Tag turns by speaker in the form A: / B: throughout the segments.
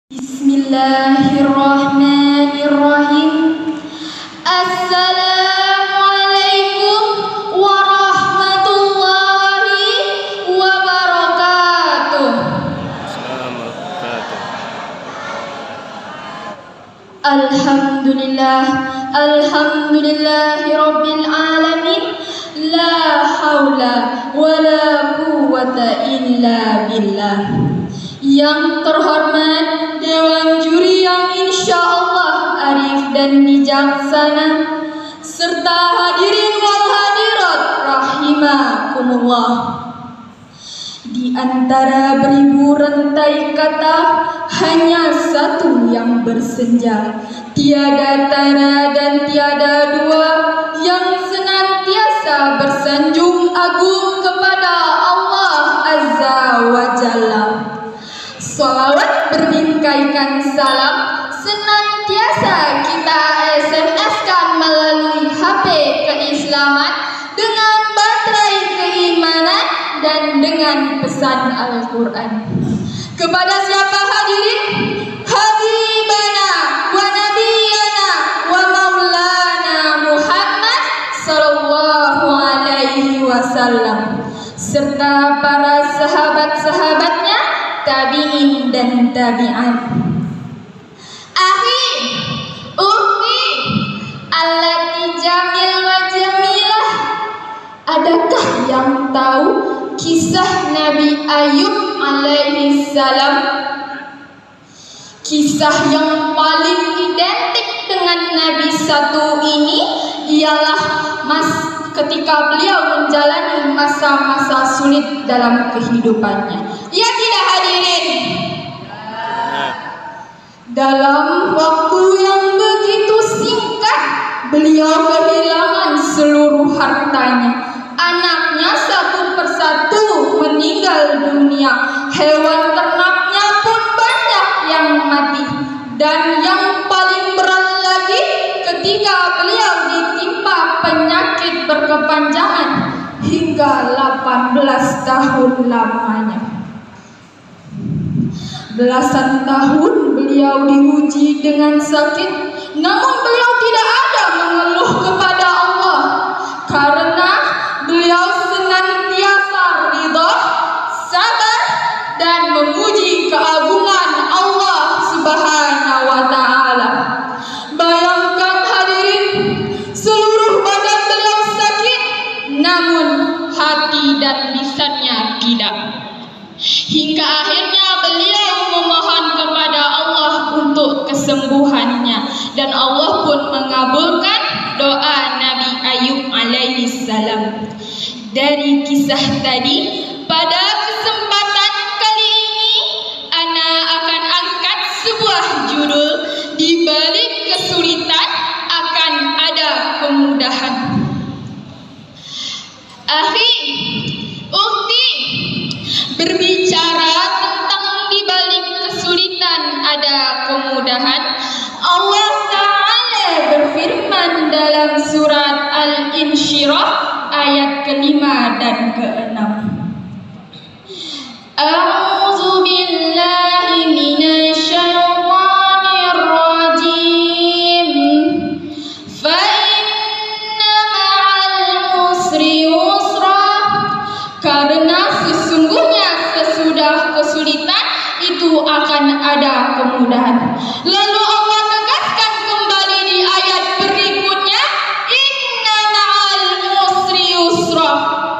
A: Bismillahirrahmanirrahim. Assalamualaikum warahmatullahi wabarakatuh. Alhamdulillahi rabbil alamin. La haula wala quwwata illa billah. Yang terhormat Dewan Juri yang insya Allah arif dan bijaksana, serta hadirin wal hadirat rahimakumullah. Di antara beribu rantai kata, hanya satu yang bersenja. Tiada tara dan tiada dua, yang senantiasa bersanjung agung kepada Allah Azza wa Jalla. Salawat berbingkaikan salam senantiasa kita SMS-kan melalui HP keislaman dengan baterai keimanan dan dengan pesan Al-Quran. Kepada siapa hadirin? Habibana wa nabiyana wa maulana Muhammad sallallahu alaihi wasallam, serta para sahabat-sahabatnya, tabi'in dan tabi'at. Akhi, ukhti, allati jamil wa jamilah. Adakah yang tahu kisah Nabi Ayub alaihi salam? Kisah yang paling identik dengan Nabi satu ini ialah ketika beliau menjalani masa-masa sulit dalam kehidupannya. Ya tidak hadirin? Dalam waktu yang begitu singkat, beliau kehilangan seluruh hartanya. Anaknya satu persatu meninggal dunia. Hewan ternaknya pun banyak yang mati. Dan yang paling berat lagi, ketika beliau ditimpa penyakit berkepanjangan hingga 18 tahun lamanya. Belasan tahun beliau diuji dengan sakit, namun beliau tidak ada mengeluh kepada Allah, karena beliau senantiasa ridha, sabar, dan memuji keagungan Allah Subhanahu wa Ta'ala. Bayangkan hadirin, seluruh badan beliau sakit, namun hati dan lisannya tidak. Hingga akhirnya beliau memohon kepada Allah untuk kesembuhannya, dan Allah pun mengabulkan doa Nabi Ayub alaihi salam. Dari kisah tadi, pada kesempatan kali ini ana akan angkat sebuah judul, di balik kesulitan akan ada kemudahan. Akhi, ukhti, berbicara tentang di balik kesulitan ada kemudahan, Allah Ta'ala berfirman dalam surat Al-Insyirah ayat ke-5 dan ke-6. A'udzu billahi minasy syaithanir rajim. Fa inna ma'al usri yusra. Karena sesungguhnya sesudah kesulitan itu akan ada kemudahan. Lalu Allah tegaskan kembali di ayat berikutnya, inna ma'al usri yusra.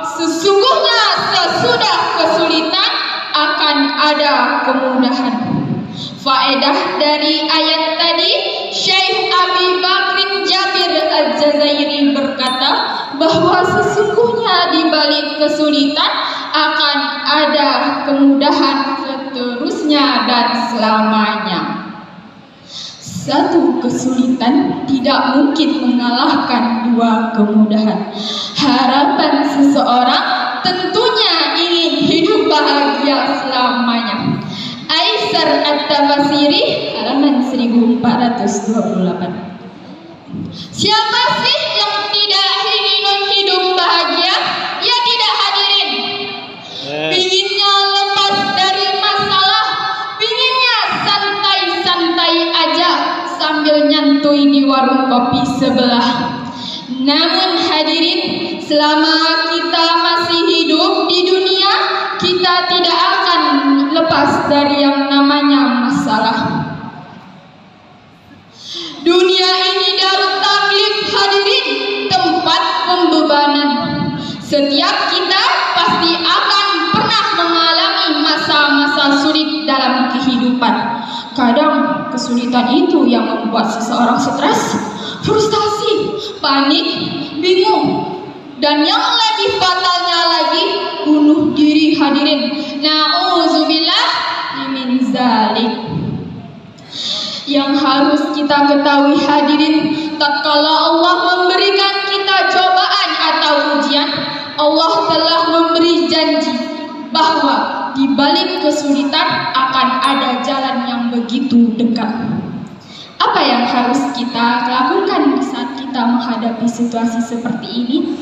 A: Sesungguhnya sesudah kesulitan akan ada kemudahan. Faedah dari ayat tadi, Syekh Abi Bakrin Jabir Al-Jazairi berkata bahwa sesungguhnya di balik kesulitan akan ada kemudahan seterusnya dan selamanya. Satu kesulitan tidak mungkin mengalahkan dua kemudahan. Harapan seseorang tentunya ingin hidup bahagia selamanya. Aisar At-Tabasiri halaman 1428. Siapa sih yang tidak ingin hidup bahagia? Ya tidak hadirin? Pinginnya lepas dari masalah, pinginnya santai sambil nyantui di warung kopi sebelah. Namun hadirin, selama kita masih hidup di dunia, kita tidak akan lepas dari yang namanya masalah. Dunia ini darut taklif hadirin, tempat pembebanan. Setiap kita pasti akan pernah mengalami masa-masa sulit dalam kehidupan. Kadang kesulitan itu yang membuat seseorang stres, frustasi, panik, bingung, dan yang lebih fatalnya lagi, bunuh diri hadirin. Na'udzubillah min zalik. Yang harus kita ketahui hadirin, tatkala Allah memberikan kita cobaan atau ujian, Allah telah memberi janji bahwa di balik kesulitan akan ada jalan yang begitu dekat. Apa yang harus kita lakukan di saat kita menghadapi situasi seperti ini?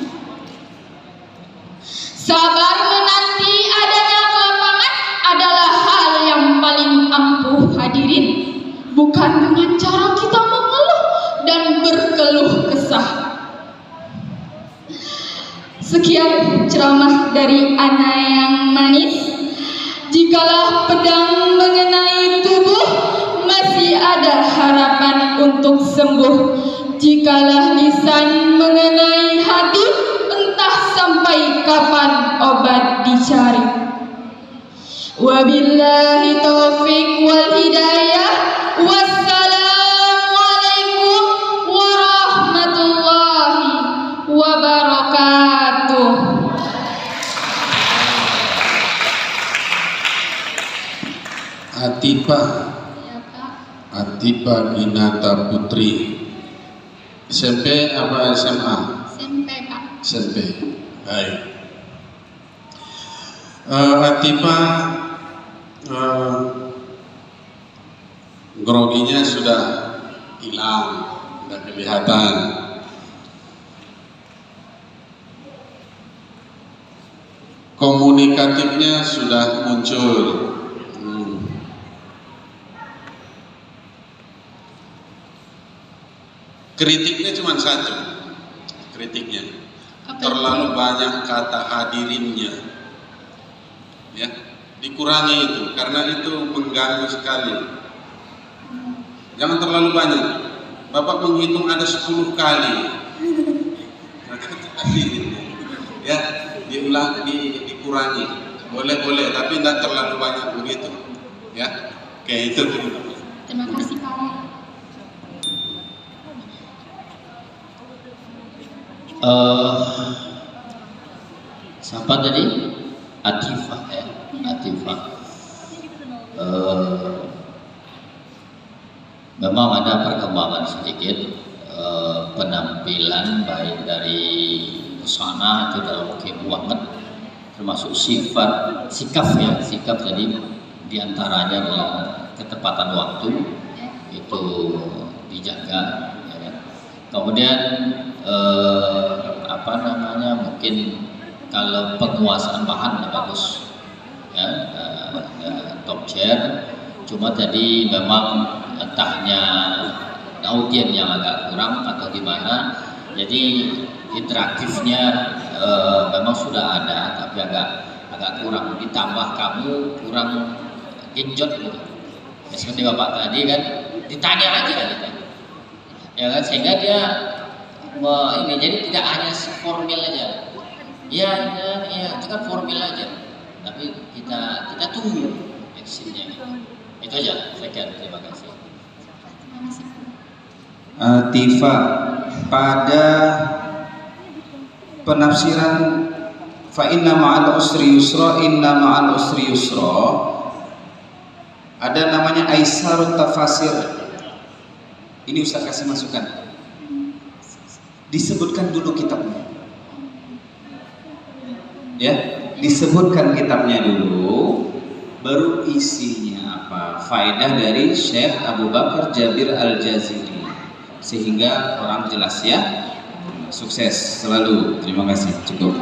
A: Sabar menanti adanya kelapangan adalah hal yang paling ampuh hadirin. Bukan dengan cara kita mengeluh dan berkeluh kesah. Sekian ceramah dari Ana yang manis. Jikalau pedang mengenai tubuh, masih ada harapan untuk sembuh. Jikalau lisan mengenai hati, entah sampai kapan obat dicari. Wabillahi taufiq wal hidayah. Wassalamualaikum warahmatullahi wabarakatuh.
B: Atipa Ginata Putri, SMP apa SMA?
A: SMP Pak.
B: SMP. Baik. Atipa groginya sudah hilang, sudah kelihatan. Komunikatifnya sudah muncul. Kritiknya cuma satu, kritiknya terlalu banyak kata hadirinnya, ya, dikurangi itu karena itu mengganggu sekali. Jangan terlalu banyak. Bapak menghitung ada 10 kali, ya, diulang, dikurangi, boleh, tapi tidak terlalu banyak begitu, ya, kayak itu.
A: Terima kasih Pak.
C: Siapa tadi? Atifah ya, Atifah. Memang ada perkembangan sedikit penampilan baik dari pesona itu dalam oke banget, termasuk sifat, sikap tadi diantaranya adalah ketepatan waktu itu dijaga, ya kan? Kemudian mungkin kalau penguasaan bahan bagus ya, top chair, cuma tadi memang entahnya audien yang agak kurang atau gimana, jadi interaktifnya memang sudah ada tapi agak kurang, ditambah kamu kurang genjot gitu ya, seperti bapak tadi kan ditanya aja gitu ya kan, sehingga dia ini jadi tidak hanya formil aja, ya itu kan formil aja, tapi kita tunggu actionnya gitu. Itu aja, sekian, terima kasih.
D: Tifa, pada penafsiran fa inna ma'al usri yusra, inna ma'al usri yusra, ada namanya Aisarut Tafasir. Ini Ustaz kasih masukan. Disebutkan dulu kitabnya. Ya, disebutkan kitabnya dulu, baru isinya apa? Faedah dari Syekh Abu Bakar Jabir Al-Jazili, sehingga orang jelas ya. Sukses selalu. Terima kasih. Cukup.